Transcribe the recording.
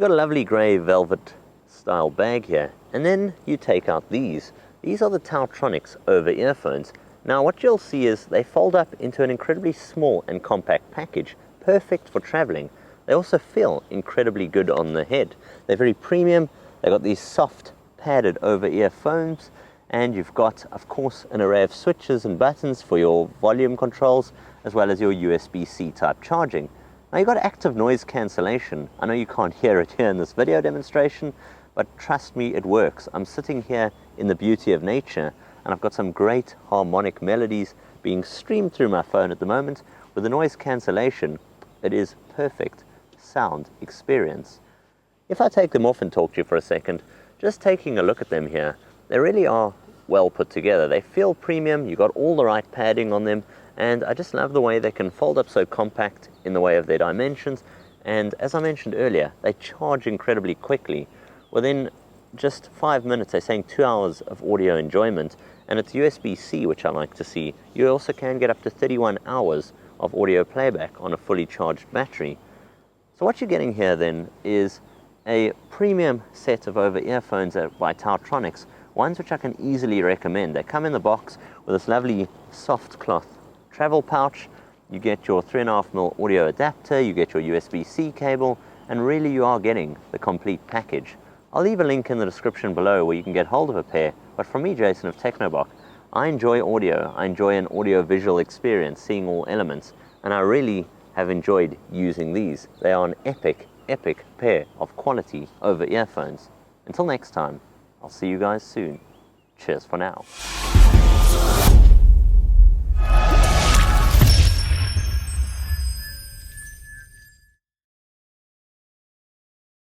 got a lovely grey velvet style bag here, and then you take out these. These are the TaoTronics over-ear earphones. Now what you'll see is they fold up into an incredibly small and compact package, perfect for traveling. They also feel incredibly good on the head. They're very premium. They've got these soft padded over-ear phones, and you've got, of course, an array of switches and buttons for your volume controls, as well as your USB-C type charging. Now you've got active noise cancellation. I know you can't hear it here in this video demonstration, but trust me, it works. I'm sitting here in the beauty of nature, and I've got some great harmonic melodies being streamed through my phone at the moment. With the noise cancellation, it is perfect sound experience. If I take them off and talk to you for a second, just taking a look at them here, they really are well put together. They feel premium, you've got all the right padding on them, and I just love the way they can fold up so compact in the way of their dimensions. And as I mentioned earlier, they charge incredibly quickly. Within just 5 minutes, they're saying 2 hours of audio enjoyment, and it's USB-C, which I like to see. You also can get up to 31 hours of audio playback on a fully charged battery. So what you're getting here then is a premium set of over-ear phones by TaoTronics, ones which I can easily recommend. They come in the box with this lovely soft cloth travel pouch. You get your 3.5mm audio adapter, you get your USB-C cable, and really you are getting the complete package. I'll leave a link in the description below where you can get hold of a pair, but from me, Jason of TechnoBok, I enjoy audio. I enjoy an audio-visual experience, seeing all elements, and I really have enjoyed using these. They are an epic pair of quality over earphones. Until next time, I'll see you guys soon. Cheers for now.